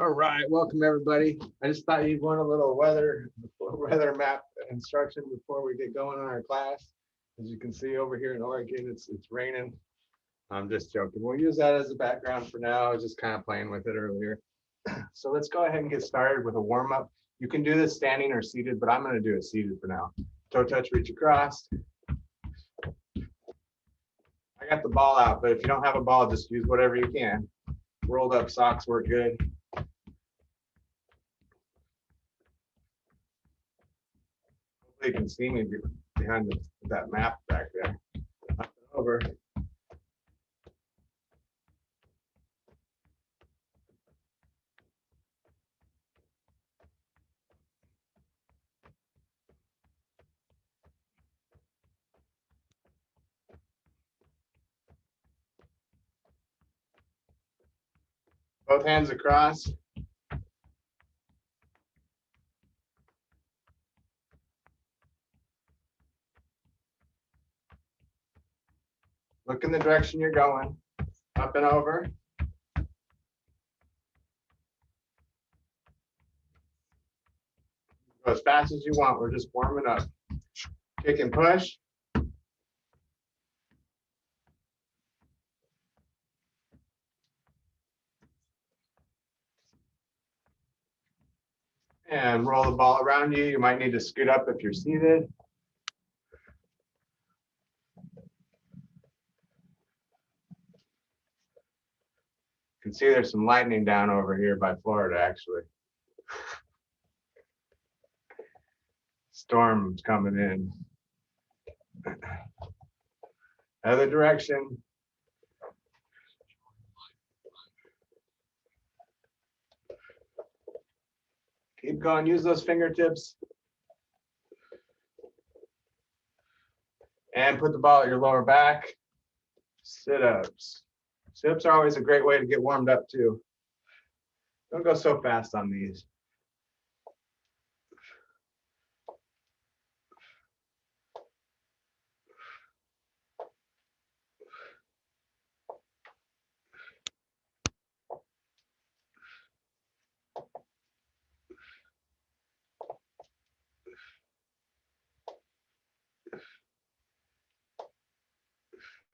All right, welcome everybody. I just thought you'd want a little weather map instruction before we get going on our class. As you can see over here in Oregon, it's raining. I'm just joking. We'll use that as a background for now. I was just kind of playing with it earlier. So let's go ahead and get started with a warm up. You can do this standing or seated, but I'm going to do it seated for now. Toe touch, reach across. I got the ball out, but if you don't have a ball, just use whatever you can. Rolled up socks work good. You can see me behind that map back there. Up and over. Both hands across. Look in the direction you're going. Up and over. Go as fast as you want. We're just warming up. Kick and push. And roll the ball around you. You might need to scoot up if you're seated. You can see there's some lightning down over here by Florida, actually. Storm's coming in. Other direction. Keep going, use those fingertips. And put the ball at your lower back. Sit-ups. Sit-ups are always a great way to get warmed up too. Don't go so fast on these.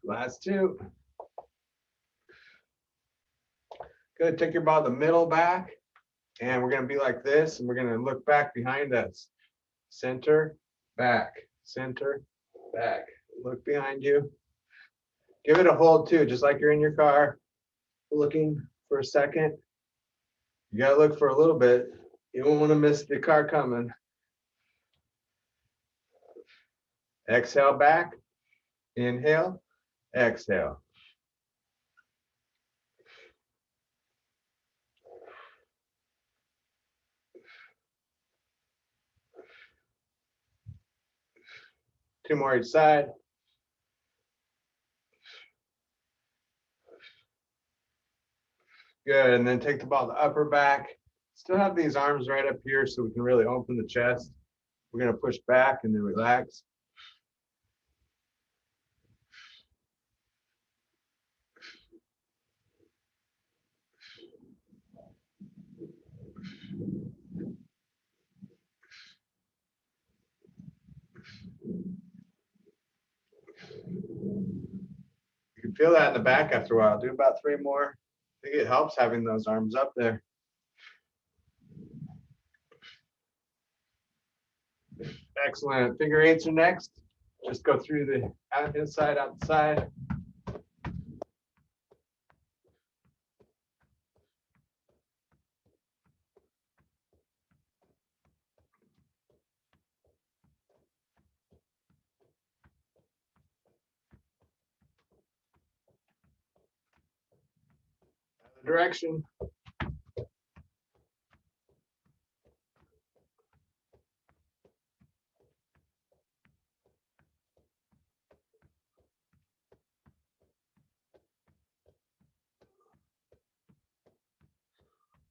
Last two. Good, take your ball to the middle back, and we're gonna be like this, and we're gonna look back behind us. Center, back, center, back. Look behind you. Give it a hold too, just like you're in your car, looking for a second. You gotta look for a little bit. You don't wanna miss the car coming. Exhale back, inhale, exhale. Two more each side. Good, and then take the ball to the upper back. Still have these arms right up here so we can really open the chest. We're gonna push back and then relax. You can feel that in the back after a while. Do about 3 more. I think it helps having those arms up there. Excellent. Figure eights are next. Just go through the inside, outside. Other direction.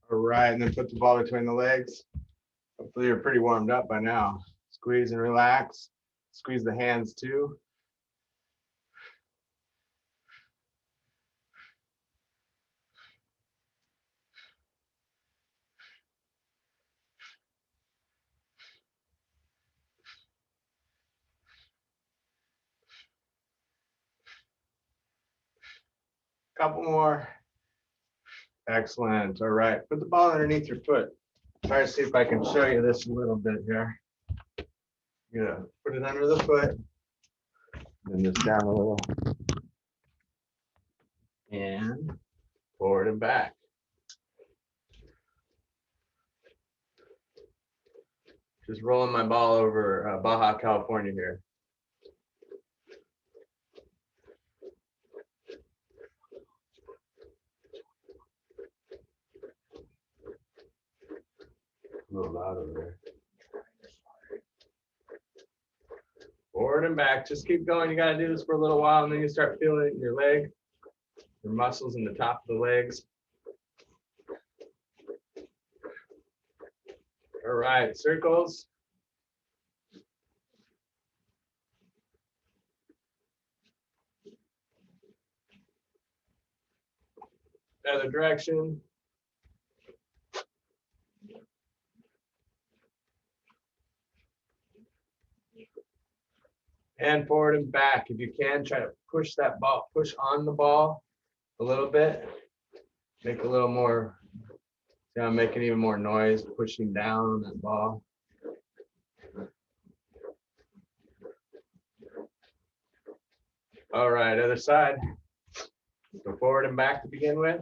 All right, and then put the ball between the legs. Hopefully you're pretty warmed up by now. Squeeze and relax. Squeeze the hands too. Couple more. Excellent. All right. Put the ball underneath your foot. Try to see if I can show you this a little bit here. Yeah, put it under the foot. And just down a little. And forward and back. Just rolling my ball over Baja, California here. A little loud over there. Forward and back. Just keep going. You got to do this for a little while, and then you start feeling it in your leg, your muscles in the top of the legs. All right, circles. Other direction. And forward and back. If you can, try to push that ball, push on the ball a little bit. Make a little more, see how I'm making even more noise, pushing down on that ball. All right, other side. Go forward and back to begin with.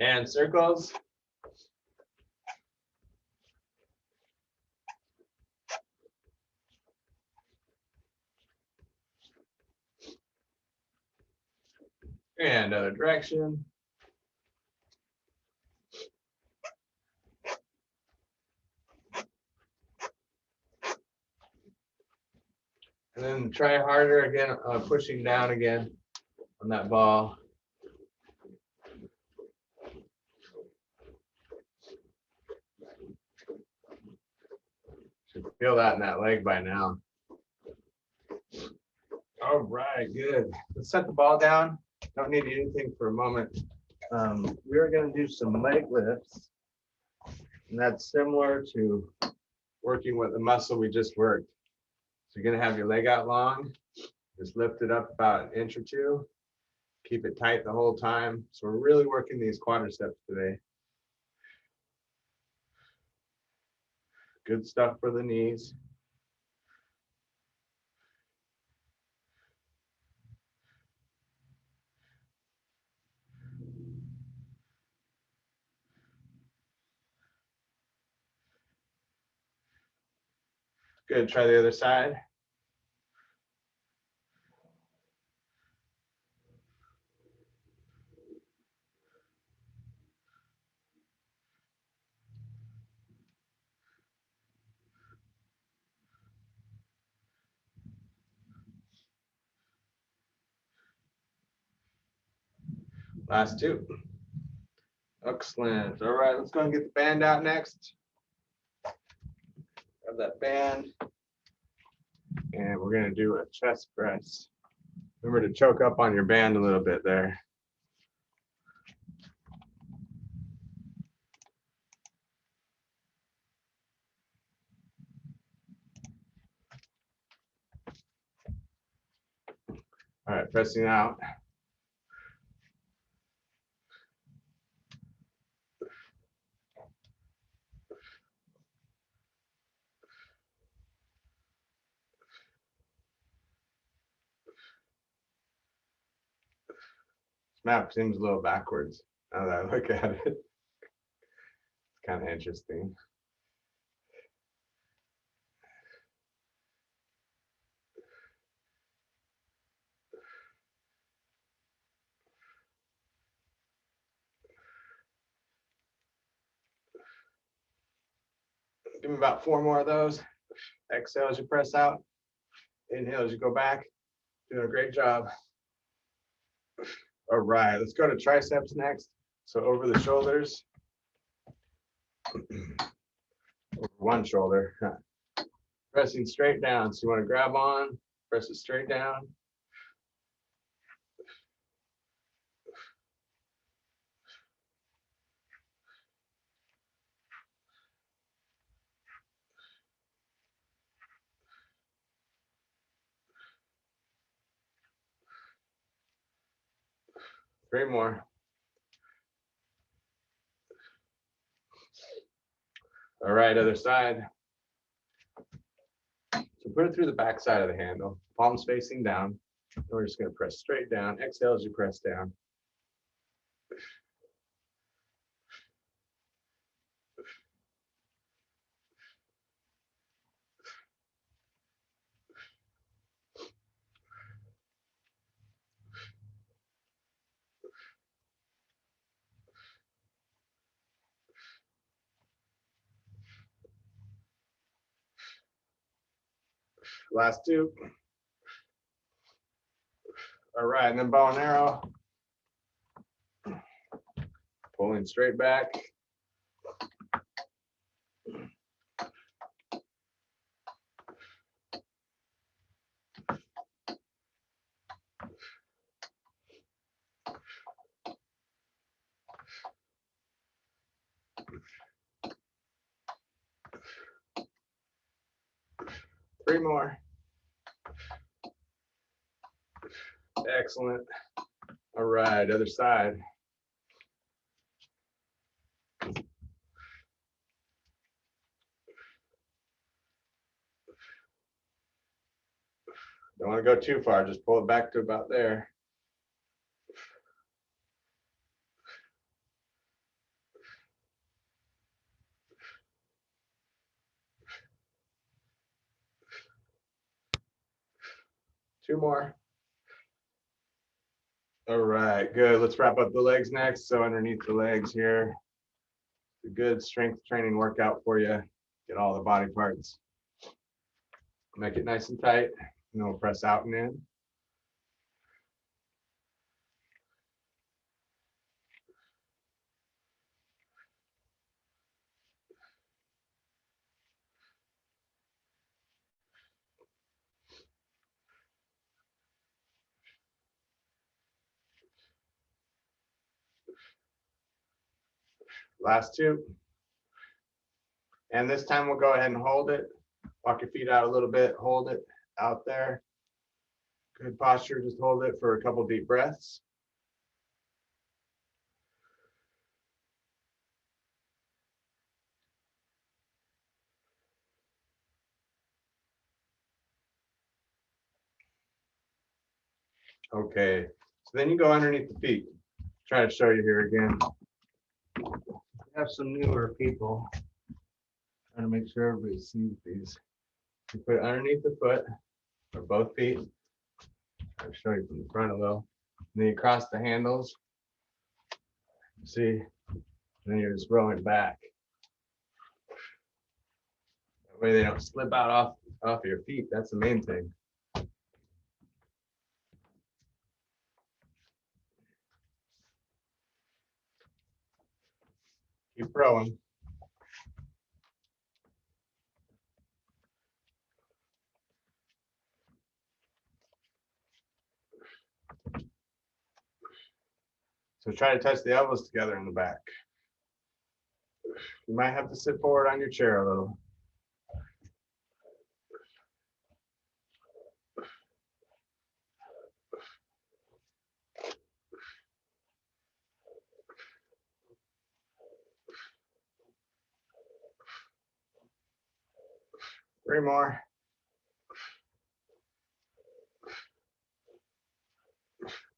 And circles. And other direction. And then try harder again, pushing down again on that ball. Should feel that in that leg by now. All right, good. Let's set the ball down. Don't need anything for a moment. We're going to do some leg lifts. And that's similar to working with the muscle we just worked. So you're going to have your leg out long. Just lift it up about an inch or two. Keep it tight the whole time. So we're really working these quadriceps today. Good stuff for the knees. Good, try the other side. Last two. Excellent. All right, let's go and get the band out next. Grab that band. And we're going to do a chest press. Remember to choke up on your band a little bit there. All right, pressing out. This map seems a little backwards now that I look at it. It's kind of interesting. Give me about 4 more of those. Exhale as you press out. Inhale as you go back. Doing a great job. All right, let's go to triceps next. So over the shoulders. Over one shoulder. Pressing straight down. So you want to grab on, press it straight down. Three more. All right, other side. So put it through the back side of the handle, palms facing down. And we're just going to press straight down. Exhale as you press down. Last two. All right, and then bow and arrow. Pulling straight back. Three more. Excellent. All right, other side. Don't want to go too far, just pull it back to about there. Two more. All right, good. Let's wrap up the legs next. So underneath the legs here, a good strength training workout for you. Get all the body parts. Make it nice and tight. And then we'll press out and in. Last two. And this time we'll go ahead and hold it. Walk your feet out a little bit, hold it out there. Good posture, just hold it for a couple deep breaths. Okay, so then you go underneath the feet. Try to show you here again. We have some newer people. Trying to make sure everybody sees these. You put it underneath the foot, or both feet. I'll show you from the front a little. And then you cross the handles. See? And then you're just rolling back. That way they don't slip out off your feet. That's the main thing. Keep rowing. So try to touch the elbows together in the back. You might have to sit forward on your chair a little. Three more.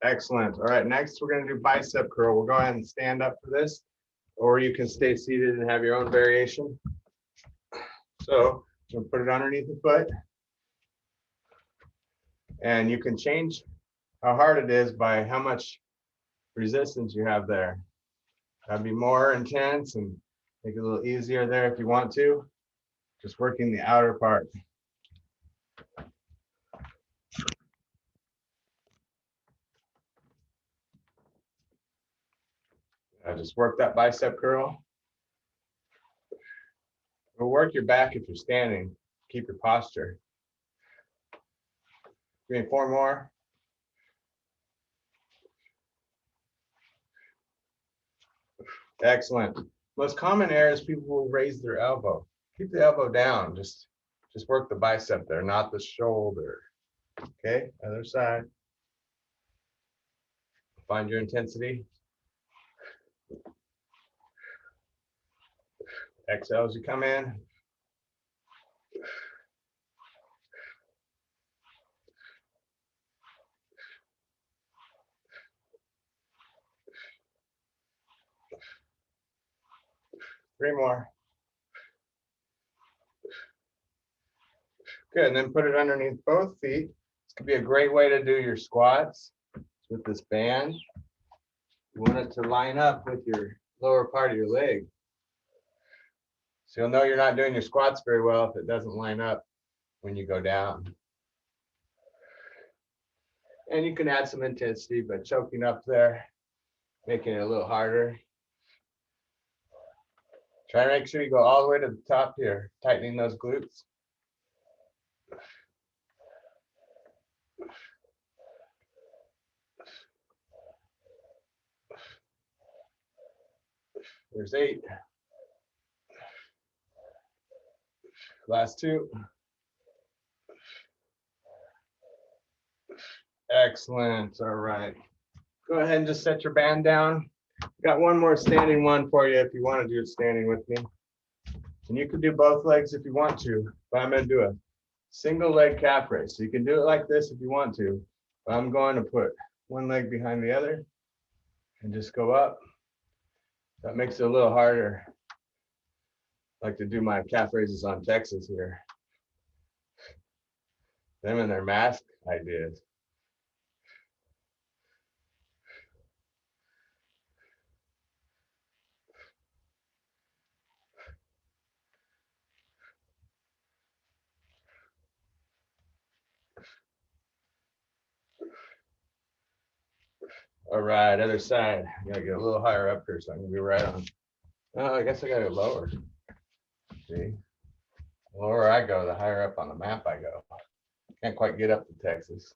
Excellent. All right, next we're going to do bicep curl. We'll go ahead and stand up for this, or you can stay seated and have your own variation. So we'll put it underneath the foot. And you can change how hard it is by how much resistance you have there. That'd be more intense and make it a little easier there if you want to. Just working the outer part. Just work that bicep curl. Or work your back if you're standing. keep your posture. Give me 4 more. Excellent. Most common error is people will raise their elbow. Keep the elbow down. Just work the bicep there, not the shoulder. Okay, other side. Find your intensity. Exhale as you come in. Three more. Good, and then put it underneath both feet. This could be a great way to do your squats with this band. You want it to line up with your lower part of your leg. So you'll know you're not doing your squats very well if it doesn't line up when you go down. And you can add some intensity by choking up there, making it a little harder. Try to make sure you go all the way to the top here, tightening those glutes. There's 8. Last 2. Excellent. All right. Go ahead and just set your band down. Got one more standing one for you if you want to do it standing with me. And you can do both legs if you want to, but I'm going to do a single leg calf raise. So you can do it like this if you want to, but I'm going to put one leg behind the other and just go up. That makes it a little harder. I like to do my calf raises on Texas here. Them and their mask ideas. All right, other side. I gotta get a little higher up here so I can be right on. Oh, I guess I gotta go lower. See, the lower I go, the higher up on the map I go. Can't quite get up to Texas.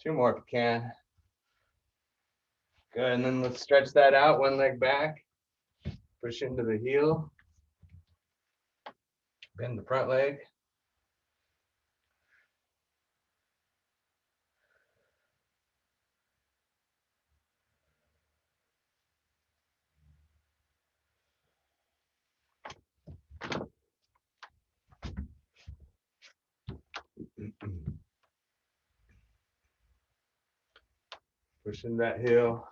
Two more if you can. Good, and then let's stretch that out, one leg back. Push into the heel. Bend the front leg. Push in that heel.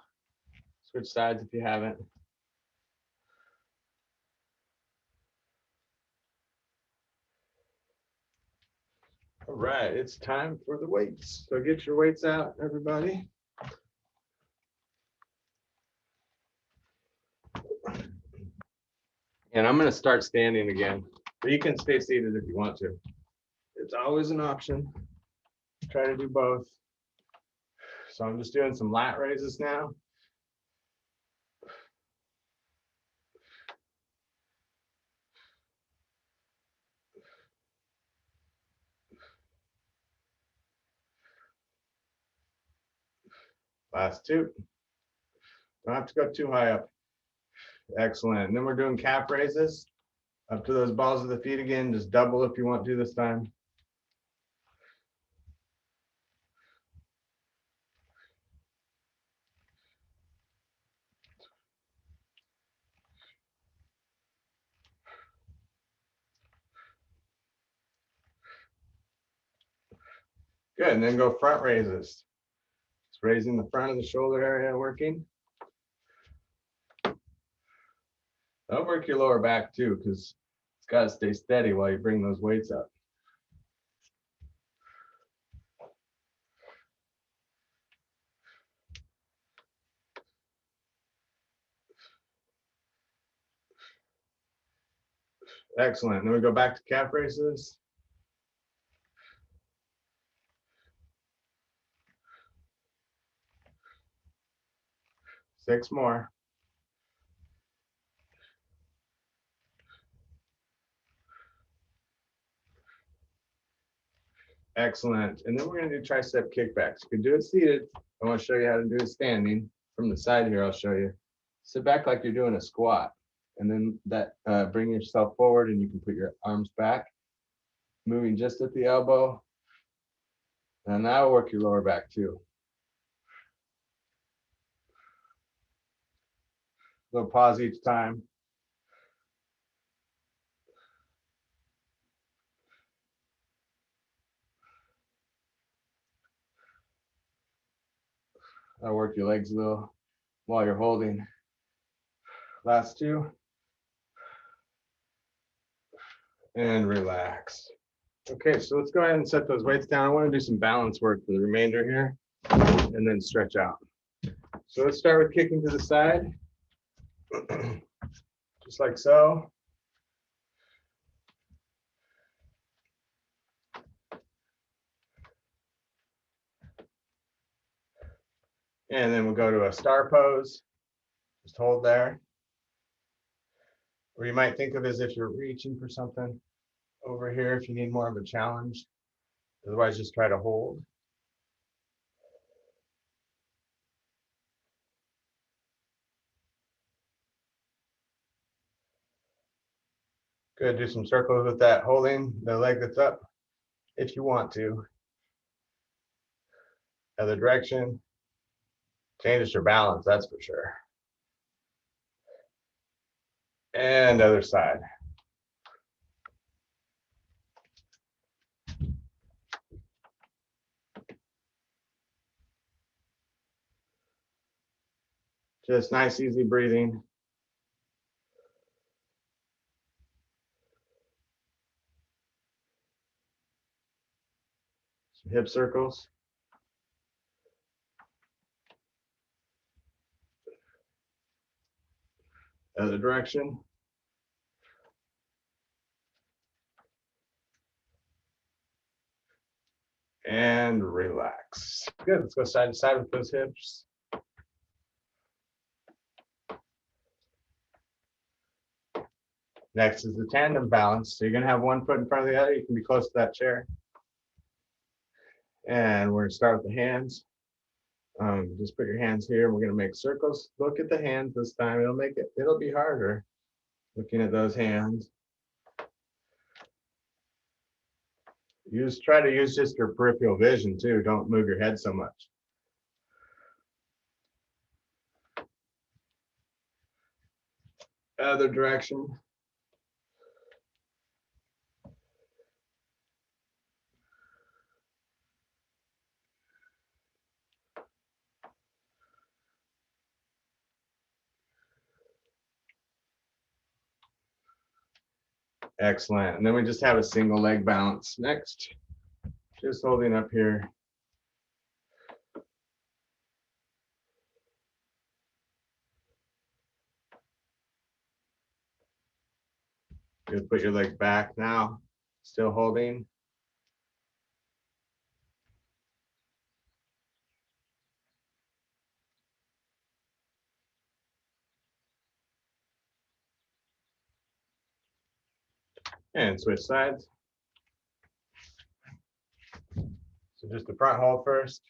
Switch sides if you haven't. All right, it's time for the weights. So get your weights out, everybody. And I'm going to start standing again, but you can stay seated if you want to. It's always an option. Try to do both. So I'm just doing some lat raises now. Last 2. Don't have to go too high up. Excellent. And then we're doing calf raises up to those balls of the feet again. Just double if you want to this time. Good, and then go front raises. Just raising the front of the shoulder area working. Don't work your lower back too, because it's got to stay steady while you bring those weights up. Excellent. Then we go back to calf raises. 6 more. Excellent. And then we're going to do tricep kickbacks. You can do it seated. I want to show you how to do it standing. From the side here, I'll show you. Sit back like you're doing a squat. And then bring yourself forward and you can put your arms back, moving just at the elbow. And now work your lower back too. Little pause each time. I'll work your legs a little while you're holding. Last 2. And relax. Okay, so let's go ahead and set those weights down. I want to do some balance work for the remainder here and then stretch out. So let's start with kicking to the side. Just like so. And then we'll go to a star pose. Just hold there. Or you might think of it as if you're reaching for something over here if you need more of a challenge. Otherwise, just try to hold. Good, do some circles with that, holding the leg that's up if you want to. Other direction. Changes your balance, that's for sure. And other side. Just nice, easy breathing. Some hip circles. Other direction. And relax. Good, let's go side to side with those hips. Next is the tandem balance. So you're gonna have one foot in front of the other. You can be close to that chair. And we're gonna start with the hands. Just put your hands here. We're gonna make circles. Look at the hands this time. It'll be harder looking at those hands. Try to use just your peripheral vision too. Don't move your head so much. Other direction. Excellent. And then we just have a single leg balance. Next, just holding up here. You put your leg back now, still holding. And switch sides. So just the front hold first.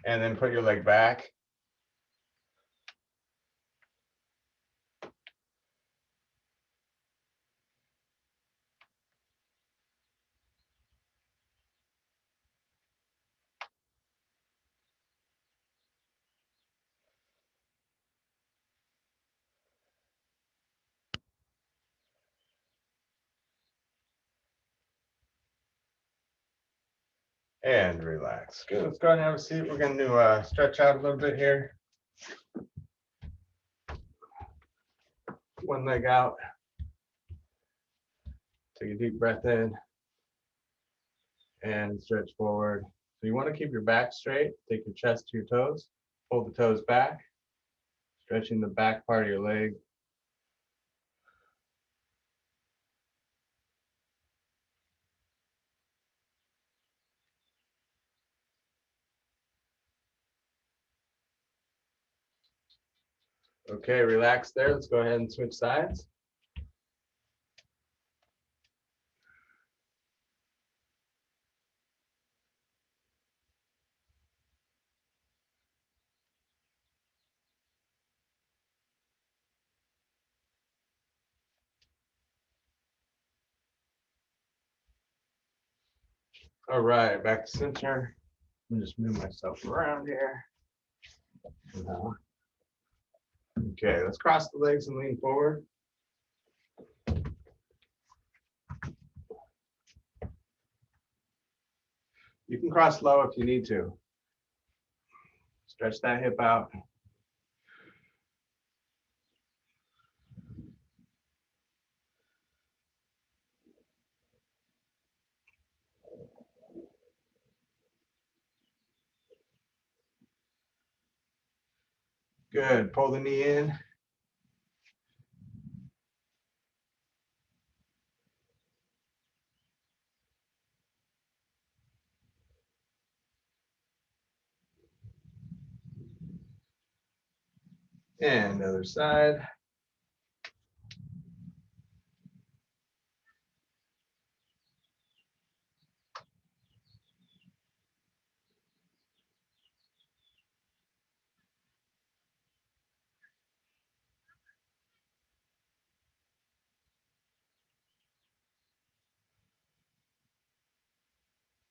And then put your leg back. And relax. Good, let's go ahead and have a seat. We're going to stretch out a little bit here. One leg out. Take a deep breath in. And stretch forward. So you want to keep your back straight, take your chest to your toes, pull the toes back, stretching the back part of your leg. Okay, relax there. Let's go ahead and switch sides. All right, back to center. Let me just move myself around here. Okay, let's cross the legs and lean forward. You can cross low if you need to. Stretch that hip out. Good, pull the knee in. And other side.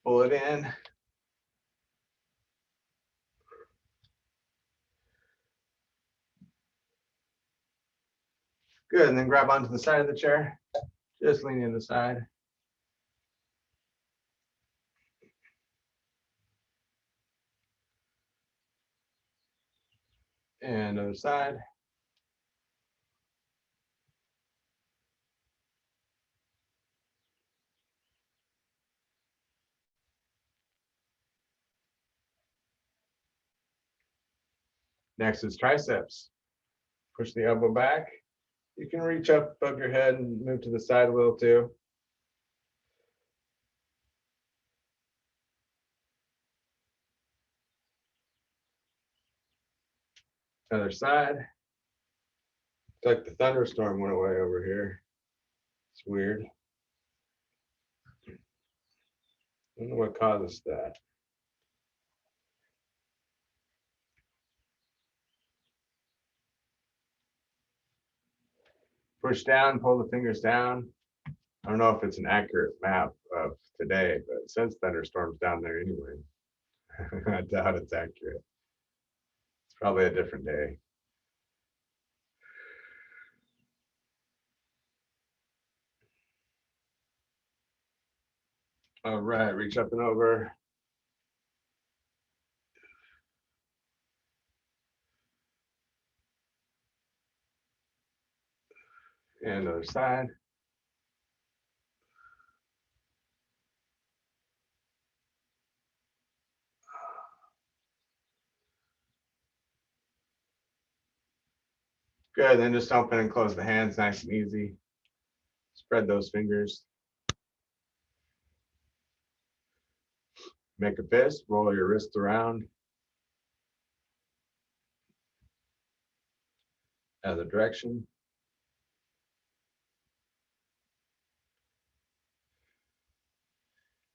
Pull it in. Good, and then grab onto the side of the chair. Just lean in the side. And other side. Next is triceps. Push the elbow back. You can reach up above your head and move to the side a little too. Other side. It's like the thunderstorm went away over here. It's weird. I don't know what causes that. Push down, pull the fingers down. I don't know if it's an accurate map of today, but it says thunderstorms down there anyway. I doubt it's accurate. It's probably a different day. All right, reach up and over. And other side. Good, then just open and close the hands nice and easy. Spread those fingers. Make a fist, roll your wrist around. Other direction.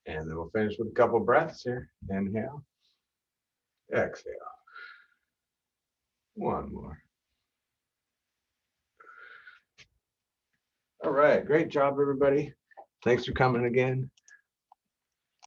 And then we'll finish with a couple breaths here. Inhale. Exhale. One more. All right, great job, everybody. Thanks for coming again.